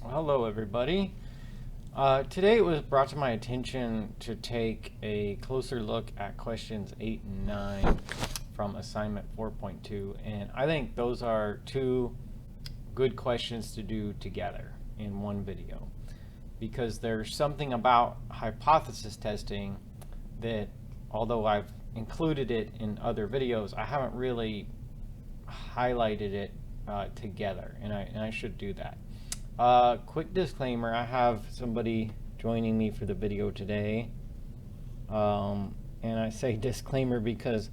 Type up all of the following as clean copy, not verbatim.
Well, hello, everybody. Today it was brought to my attention to take a closer look at questions 8 and 9 from assignment 4.2, and I think those are two good questions to do together in one video, because there's something about hypothesis testing that, although I've included it in other videos, I haven't really highlighted it together, and I should do that. Quick disclaimer, I have somebody joining me for the video today, and I say disclaimer because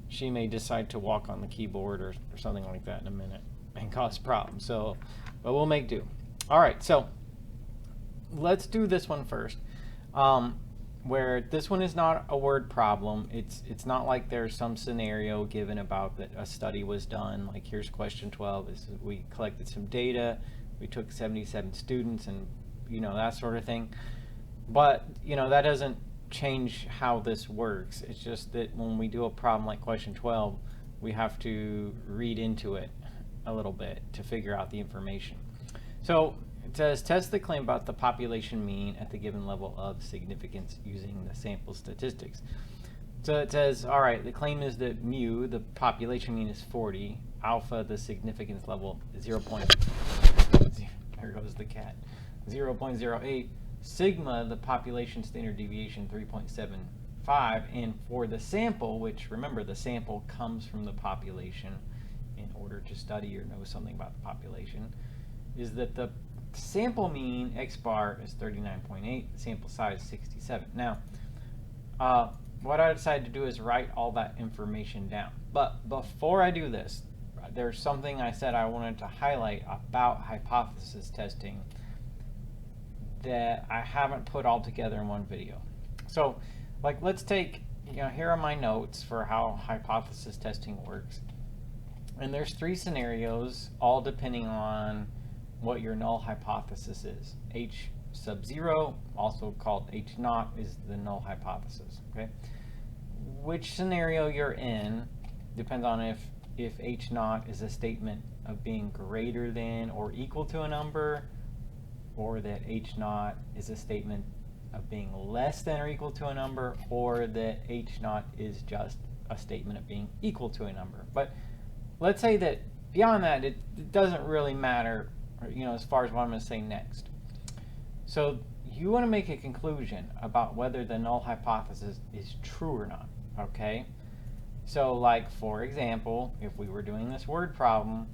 she may decide to walk on the keyboard or something like that in a minute and cause problems, but we'll make do. Alright, so let's do this one first, where this one is not a word problem. It's not like there's some scenario given about that a study was done, like here's question 12, we collected some data, we took 77 students and that sort of thing, but that doesn't change how this works. It's just that when we do a problem like question 12, we have to read into it a little bit to figure out the information. So it says test the claim about the population mean at the given level of significance using the sample statistics. So it says, all right, the claim is that mu, the population mean, is 40, alpha, the significance level, is 0. There goes the cat. 0.08, sigma, the population standard deviation, 3.75, and for the sample, which remember the sample comes from the population in order to study or know something about the population, is that the sample mean x bar is 39.8, sample size 67. Now, what I decided to do is write all that information down. But before I do this, there's something I said I wanted to highlight about hypothesis testing that I haven't put all together in one video. So, like, let's take, here are my notes for how hypothesis testing works. And there's 3 scenarios, all depending on what your null hypothesis is. H sub 0, also called H naught, is the null hypothesis, okay? Which scenario you're in depends on if H naught is a statement of being greater than or equal to a number, or that H naught is a statement of being less than or equal to a number, or that H naught is just a statement of being equal to a number. But let's say that beyond that, it doesn't really matter, as far as what I'm going to say next. So you want to make a conclusion about whether the null hypothesis is true or not, okay? So, like, for example, if we were doing this word problem,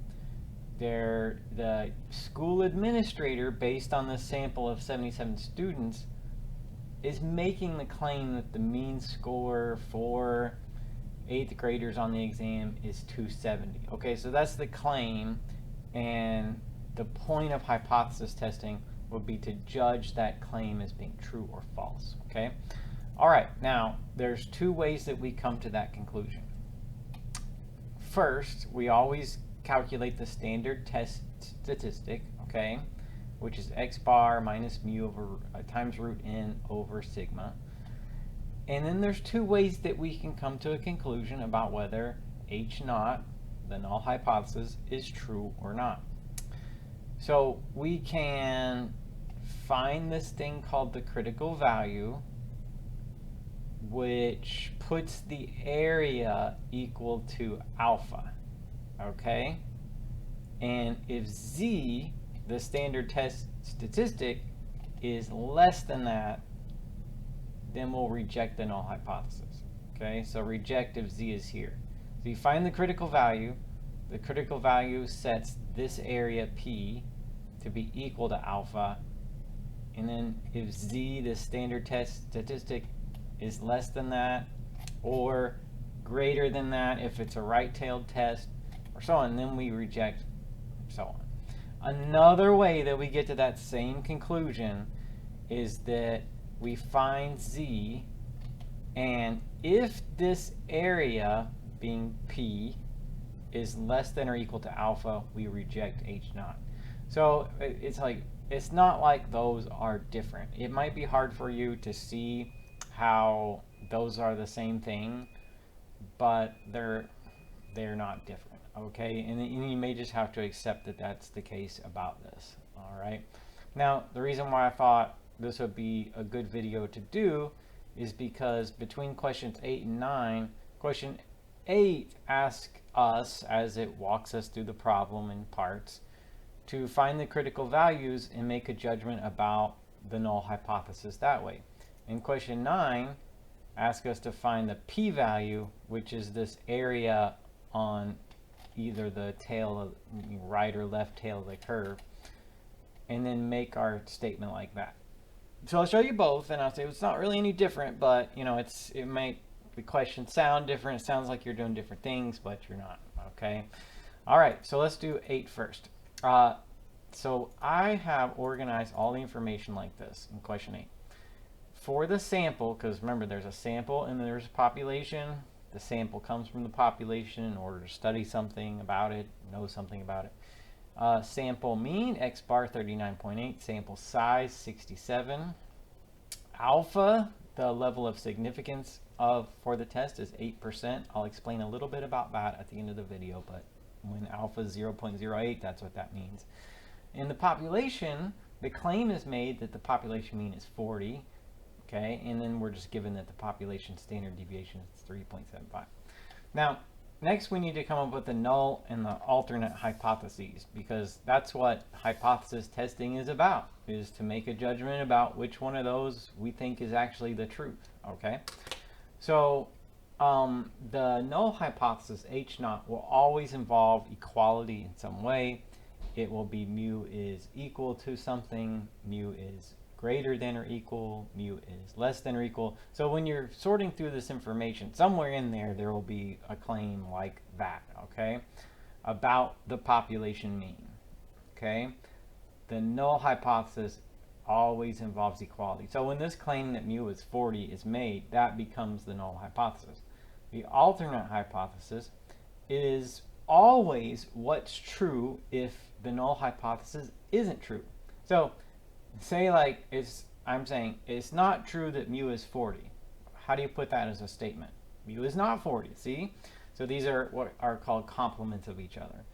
the school administrator, based on this sample of 77 students, is making the claim that the mean score for 8th graders on the exam is 270. Okay, so that's the claim, and the point of hypothesis testing would be to judge that claim as being true or false, okay? All right, now, there's 2 ways that we come to that conclusion. First, we always calculate the standard test statistic, okay, which is x bar minus mu over times root n over sigma. And then there's 2 ways that we can come to a conclusion about whether H naught, the null hypothesis, is true or not. So we can find this thing called the critical value, which puts the area equal to alpha, okay? And if z, the standard test statistic, is less than that, then we'll reject the null hypothesis, okay? So reject if z is here. So you find the critical value sets this area P to be equal to alpha, and then if z, the standard test statistic, is less than that or greater than that if it's a right-tailed test, or so on, then we reject, so on. Another way that we get to that same conclusion is that we find z, and if this area, being P, is less than or equal to alpha, we reject H naught. So it's not like those are different. It might be hard for you to see how those are the same thing, but they're not different, okay? And you may just have to accept that that's the case about this, all right? Now, the reason why I thought this would be a good video to do is because between questions 8 and 9, question 8 asks us, as it walks us through the problem in parts, to find the critical values and make a judgment about the null hypothesis that way. In question 9, asks us to find the p-value, which is this area on either the tail, right or left tail of the curve, and then make our statement like that. So I'll show you both, and I'll say it's not really any different, but you know, it might, the questions sound different. It sounds like you're doing different things, but you're not, okay? All right, so let's do 8 first. So I have organized all the information like this in question 8. For the sample, because remember there's a sample and there's a population. The sample comes from the population in order to study something about it, know something about it. Sample mean, X bar 39.8, sample size 67. Alpha, the level of significance for the test is 8%. I'll explain a little bit about that at the end of the video, but when alpha is 0.08, that's what that means. In the population, the claim is made that the population mean is 40, okay, and then we're just given that the population standard deviation is 3.75. Now, next we need to come up with the null and the alternate hypotheses, because that's what hypothesis testing is about, is to make a judgment about which one of those we think is actually the truth, okay? So the null hypothesis, H0, will always involve equality in some way. It will be mu is equal to something, mu is greater than or equal, mu is less than or equal. So when you're sorting through this information, somewhere in there, there will be a claim like that, okay, about the population mean, okay? The null hypothesis always involves equality. So when this claim that mu is 40 is made, that becomes the null hypothesis. The alternate hypothesis is always what's true if the null hypothesis isn't true. So say like I'm saying it's not true that mu is 40. How do you put that as a statement? Mu is not 40, see? So these are what are called complements of each other.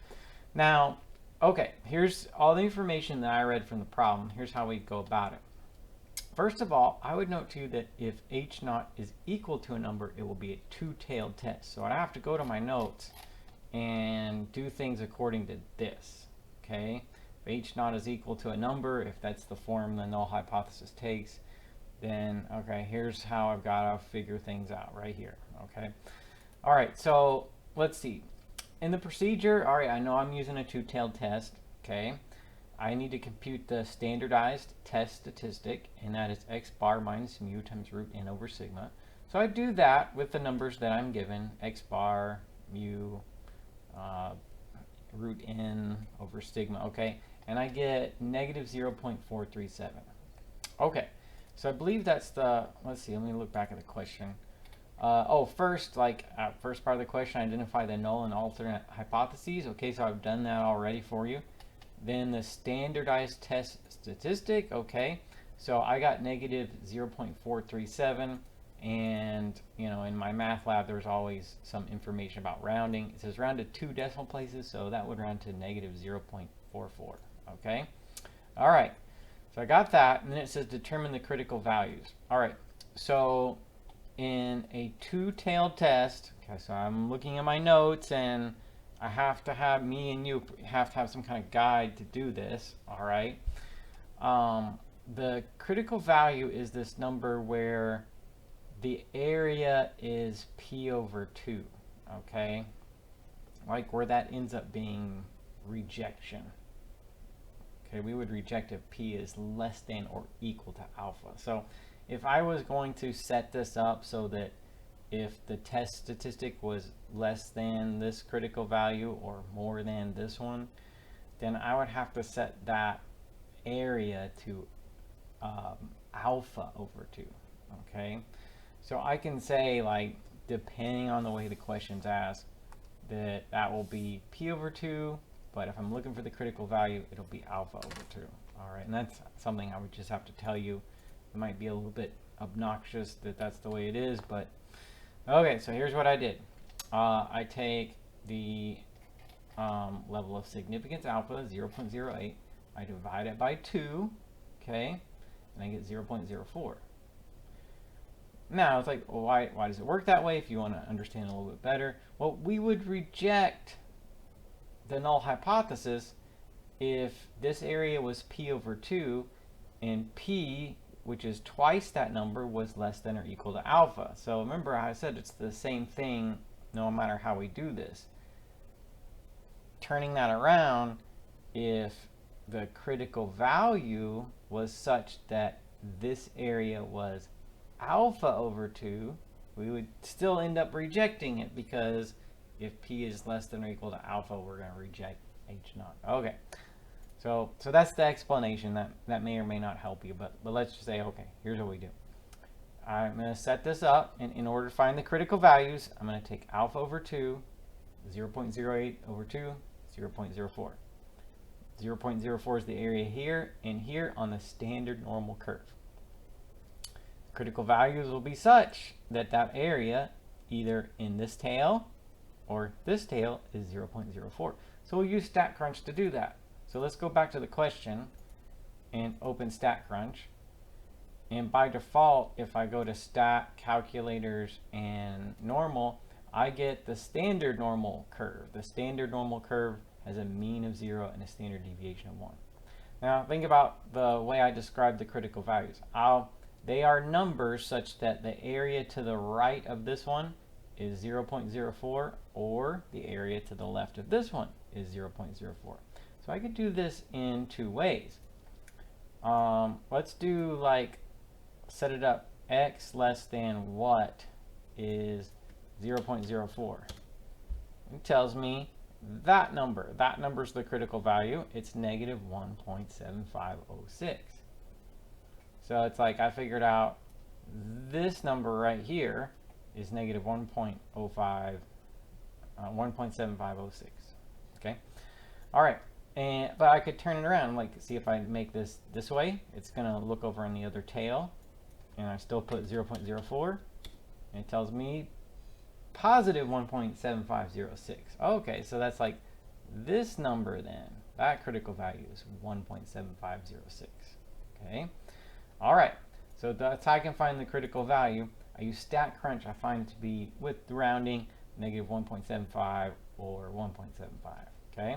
Now, okay, here's all the information that I read from the problem. Here's how we go about it. First of all, I would note to you that if H0 is equal to a number, it will be a two-tailed test. So I have to go to my notes and do things according to this, okay? If H0 is equal to a number, if that's the form the null hypothesis takes, then, okay, here's how I've got to figure things out right here, okay? All right, so let's see. In the procedure, all right, I know I'm using a two-tailed test, okay? I need to compute the standardized test statistic, and that is X bar minus mu times root n over sigma. So I do that with the numbers that I'm given, X bar, mu, root n over sigma, okay? And I get negative 0.437. Okay, so I believe that's the, let's see, let me look back at the question. First, first part of the question, identify the null and alternate hypotheses. Okay, so I've done that already for you. Then the standardized test statistic, okay. So I got negative 0.437, and you know, in MyMathLab there's always some information about rounding. It says round to 2 decimal places, so that would round to negative 0.44, okay. All right, so I got that, and then it says determine the critical values. All right, so in a two-tailed test, okay, so I'm looking at my notes, and I have to have, me and you have to have some kind of guide to do this, all right? The critical value is this number where the area is p over 2, okay? Like where that ends up being rejection. Okay, we would reject if p is less than or equal to alpha. So if I was going to set this up so that if the test statistic was less than this critical value or more than this one, then I would have to set that area to alpha over 2, okay? So I can say, like, depending on the way the question's asked, that will be p over 2, but if I'm looking for the critical value, it'll be alpha over 2, all right? And that's something I would just have to tell you. It might be a little bit obnoxious that that's the way it is, but okay, so here's what I did. I take the level of significance alpha, 0.08. I divide it by 2, okay, and I get 0.04. Now, it's like, well, why does it work that way? If you want to understand a little bit better, well, we would reject the null hypothesis if this area was p over 2 and p, which is twice that number, was less than or equal to alpha. So remember how I said it's the same thing no matter how we do this. Turning that around, if the critical value was such that this area was alpha over 2, we would still end up rejecting it, because if p is less than or equal to alpha, we're going to reject h naught. Okay, so that's the explanation. That may or may not help you, but let's just say, okay, here's what we do. I'm going to set this up, and in order to find the critical values, I'm going to take alpha over 2, 0.08 over 2, 0.04. 0.04 is the area here and here on the standard normal curve. Critical values will be such that that area, either in this tail or this tail, is 0.04. So we'll use StatCrunch to do that. So let's go back to the question and open StatCrunch. And by default, if I go to Stat, Calculators, and Normal, I get the standard normal curve. The standard normal curve has a mean of 0 and a standard deviation of 1. Now think about the way I described the critical values. They are numbers such that the area to the right of this one is 0.04, or the area to the left of this one is 0.04. So I could do this in two ways. Let's do, like, set it up x less than what is 0.04. It tells me that number's the critical value. It's negative 1.7506. So it's like I figured out this number right here is negative 1.7506. Okay. All right. But I could turn it around, like, see if I make this way, it's going to look over on the other tail, and I still put 0.04, and it tells me positive 1.7506. Okay, so that's like this number then. That critical value is 1.7506. Okay. All right. So that's how I can find the critical value. I use StatCrunch. I find it to be, with rounding, negative 1.75 or 1.75. Okay.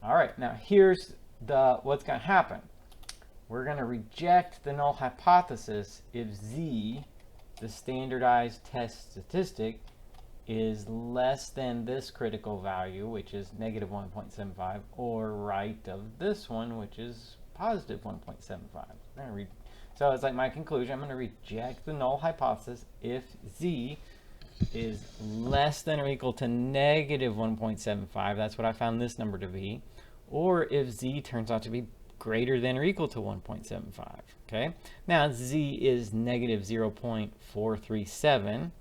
All right. Now here's what's going to happen. We're going to reject the null hypothesis if z, the standardized test statistic, is less than this critical value, which is negative 1.75, or right of this one, which is positive 1.75. So it's like my conclusion. I'm going to reject the null hypothesis if z is less than or equal to negative 1.75. That's what I found this number to be. Or if z turns out to be greater than or equal to 1.75. Okay. Now z is negative 0.437.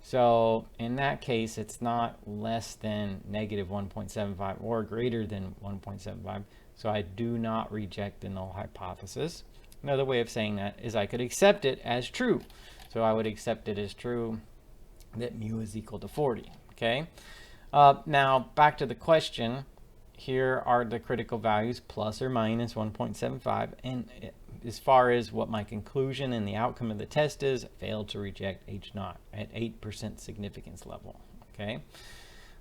So in that case, it's not less than negative 1.75 or greater than 1.75. So I do not reject the null hypothesis. Another way of saying that is I could accept it as true. So I would accept it as true that mu is equal to 40. Okay. Now back to the question. Here are the critical values, plus or minus 1.75. And as far as what my conclusion and the outcome of the test is, I failed to reject H naught at 8% significance level. Okay.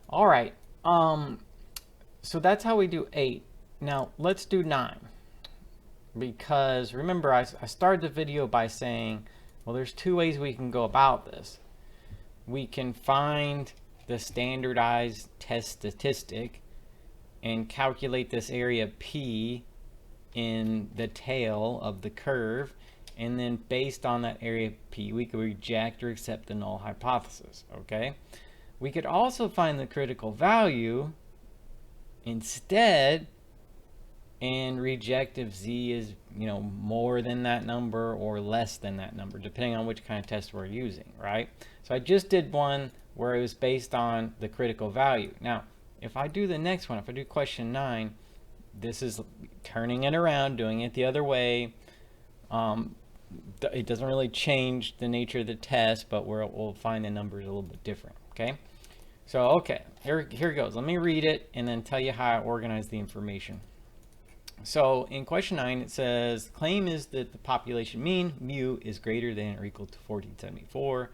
All right. So that's how we do 8. Now let's do 9. Because remember, I started the video by saying, well, there's two ways we can go about this. We can find the standardized test statistic and calculate this area P in the tail of the curve, and then based on that area P, we could reject or accept the null hypothesis. Okay. We could also find the critical value instead and reject if z is, more than that number or less than that number, depending on which kind of test we're using, right? So I just did one where it was based on the critical value. Now, if I do the next one, if I do question 9, this is turning it around, doing it the other way. It doesn't really change the nature of the test, but we'll find the numbers a little bit different, okay? So, okay, here goes. Let me read it and then tell you how I organize the information. So in question 9, it says, claim is that the population mean, mu, is greater than or equal to 1474.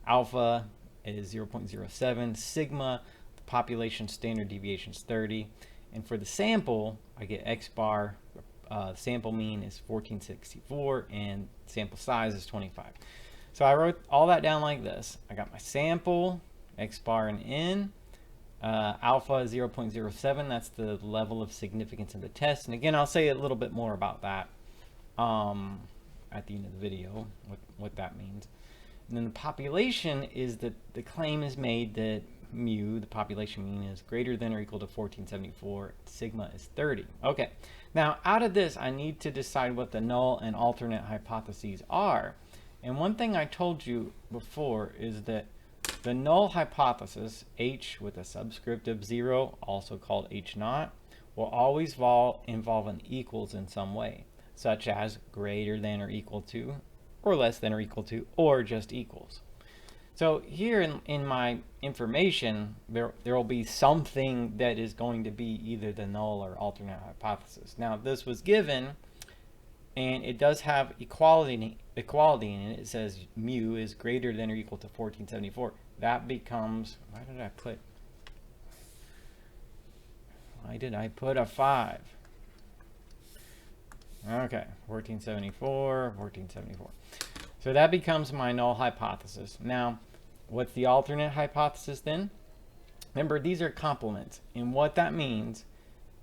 Alpha is 0.07. Sigma, the population standard deviation is 30. And for the sample, I get x bar. Sample mean is 1464 and sample size is 25. So I wrote all that down like this. I got my sample, x bar and n. Alpha is 0.07. That's the level of significance of the test. And again, I'll say a little bit more about that at the end of the video, what that means. And then the population is that the claim is made that mu, the population mean, is greater than or equal to 1474. Sigma is 30. Okay. Now, out of this, I need to decide what the null and alternate hypotheses are. And one thing I told you before is that the null hypothesis, H with a subscript of 0, also called H naught, will always involve an equals in some way, such as greater than or equal to, or less than or equal to, or just equals. So here in my information, there will be something that is going to be either the null or alternate hypothesis. Now, this was given, and it does have equality in it. It says mu is greater than or equal to 1474. That becomes, why did I put a 5? Okay, 1474. So that becomes my null hypothesis. Now, what's the alternate hypothesis then? Remember, these are complements. And what that means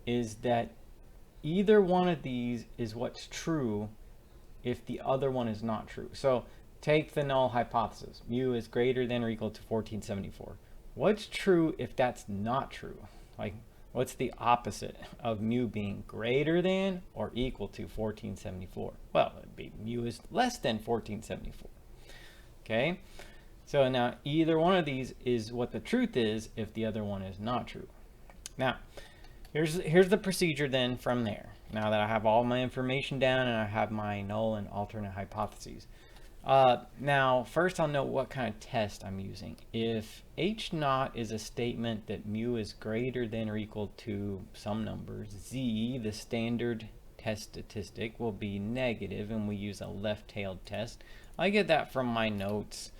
is that either one of these is what's true if the other one is not true. So take the null hypothesis. Mu is greater than or equal to 1474. What's true if that's not true? Like, what's the opposite of mu being greater than or equal to 1474? Well, it'd be mu is less than 1474. Okay? So now either one of these is what the truth is if the other one is not true. Now, here's the procedure then from there. Now that I have all my information down and I have my null and alternate hypotheses. Now, first I'll note what kind of test I'm using. If H naught is a statement that mu is greater than or equal to some numbers, Z, the standard test statistic, will be negative, and we use a left-tailed test. I get that from my notes.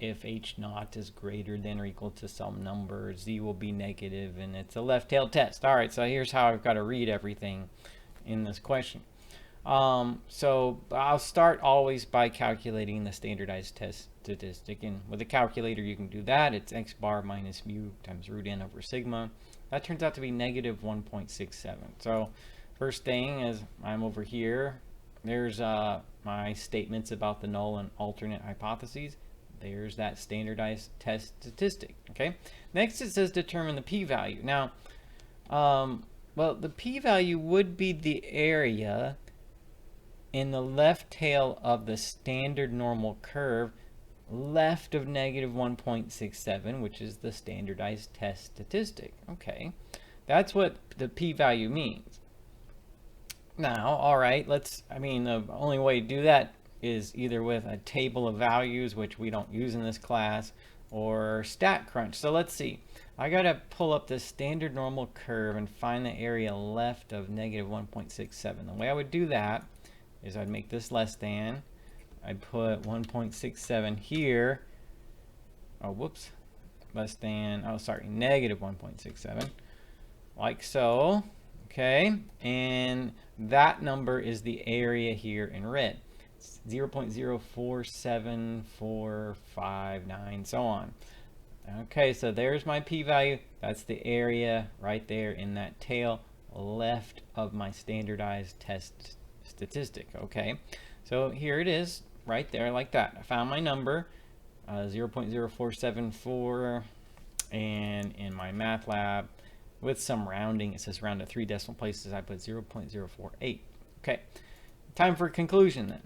If H naught is greater than or equal to some number, Z will be negative, and it's a left-tailed test. All right, so here's how I've got to read everything in this question. So I'll start always by calculating the standardized test statistic, and with a calculator you can do that. It's x bar minus mu times root n over sigma. That turns out to be negative 1.67. So first thing is I'm over here. There's my statements about the null and alternate hypotheses. There's that standardized test statistic. Okay. Next it says determine the p-value. Now, well, the p-value would be the area in the left tail of the standard normal curve left of negative 1.67, which is the standardized test statistic. Okay, that's what the p-value means. Now, all right, the only way to do that is either with a table of values, which we don't use in this class, or StatCrunch. So let's see. I got to pull up this standard normal curve and find the area left of negative 1.67. The way I would do that is I'd make this less than. I'd put 1.67 here. Oh, whoops. Less than, negative 1.67. Like so. Okay. And that number is the area here in red. It's 0.047459, so on. Okay, so there's my p-value. That's the area right there in that tail left of my standardized test statistic. Okay, so here it is right there like that. I found my number, 0.0474, and in MyMathLab with some rounding, it says round to 3 decimal places, I put 0.048. Okay, time for conclusion then.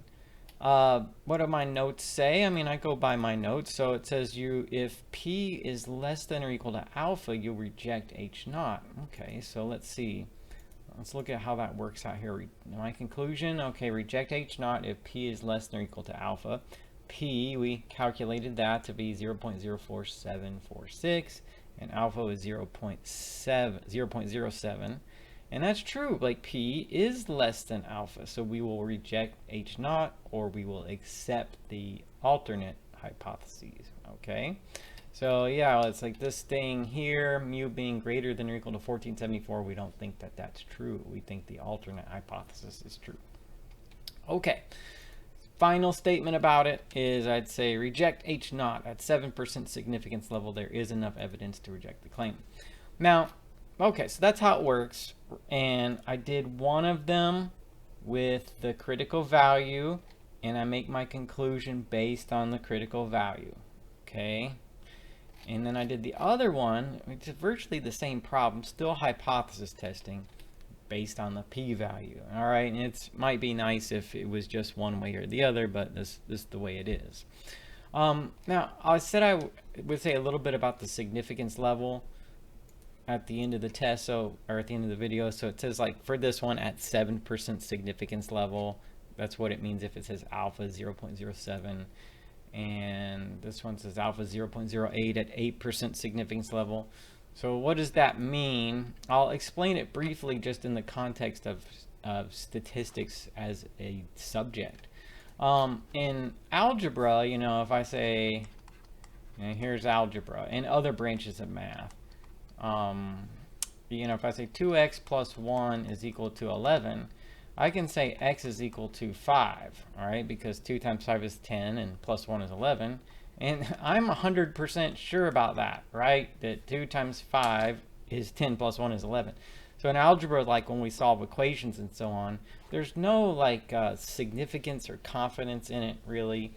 What do my notes say? I go by my notes. So it says if P is less than or equal to alpha, you'll reject H naught. Okay, so let's see. Let's look at how that works out here. My conclusion, okay, reject H naught if P is less than or equal to alpha. P, we calculated that to be 0.04746, and alpha is 0.07. And that's true, like P is less than alpha, so we will reject H naught, or we will accept the alternate hypotheses, okay? So yeah, it's like this thing here, mu being greater than or equal to 1474, we don't think that that's true. We think the alternate hypothesis is true. Okay, final statement about it is I'd say reject H naught at 7% significance level. There is enough evidence to reject the claim. Now, okay, so that's how it works. And I did one of them with the critical value, and I make my conclusion based on the critical value, okay? And then I did the other one, which is virtually the same problem, still hypothesis testing based on the p-value. All right, and it might be nice if it was just one way or the other, but this is the way it is. Now, I said I would say a little bit about the significance level at the end of the test, or at the end of the video. So it says, like, for this one at 7% significance level, that's what it means if it says alpha 0.07. And this one says alpha 0.08 at 8% significance level. So what does that mean? I'll explain it briefly just in the context of statistics as a subject. In algebra, you know, if I say, you know, here's algebra and other branches of math, you know, if I say 2x plus 1 is equal to 11, I can say x is equal to 5, all right, because 2 times 5 is 10 and plus 1 is 11. And I'm 100% sure about that, right? That 2 times 5 is 10 plus 1 is 11. So in algebra, like when we solve equations and so on, there's no like significance or confidence in it, really.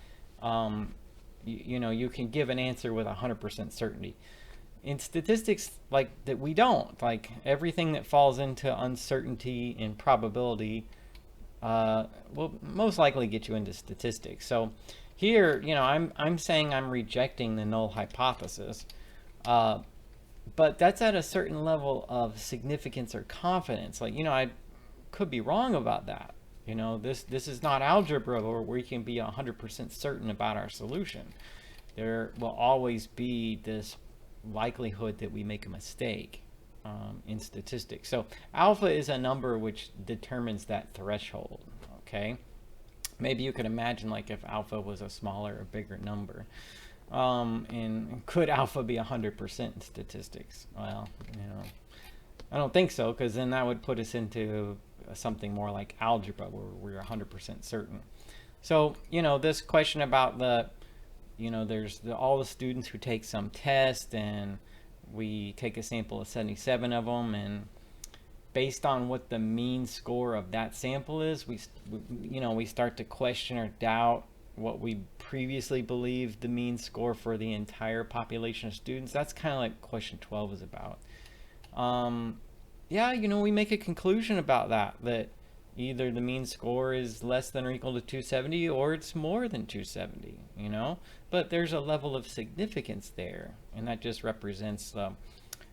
You know, you can give an answer with 100% certainty. In statistics, like that, we don't. Like everything that falls into uncertainty and probability will most likely get you into statistics. So here, you know, I'm saying I'm rejecting the null hypothesis, but that's at a certain level of significance or confidence. Like, you know, I could be wrong about that. You know, this is not algebra where we can be 100% certain about our solution. There will always be this likelihood that we make a mistake in statistics. So alpha is a number which determines that threshold, okay? Maybe you could imagine like if alpha was a smaller or bigger number. And could alpha be 100% in statistics? Well, you know, I don't think so, because then that would put us into something more like algebra where we're 100% certain. So, you know, this question about the, you know, there's all the students who take some test, and we take a sample of 77 of them, and based on what the mean score of that sample is, we start to question or doubt what we previously believed the mean score for the entire population of students. That's kind of like question 12 is about. Yeah, you know, we make a conclusion about that either the mean score is less than or equal to 270 or it's more than 270, you know? But there's a level of significance there, and that just represents the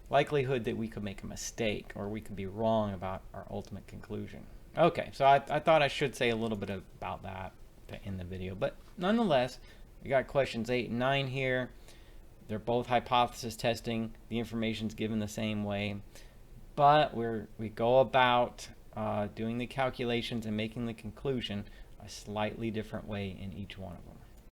likelihood that we could make a mistake or we could be wrong about our ultimate conclusion. Okay, so I thought I should say a little bit about that in the video, but nonetheless, we got questions 8 and 9 here. They're both hypothesis testing. The information's given the same way, but we go about doing the calculations and making the conclusion a slightly different way in each one of them.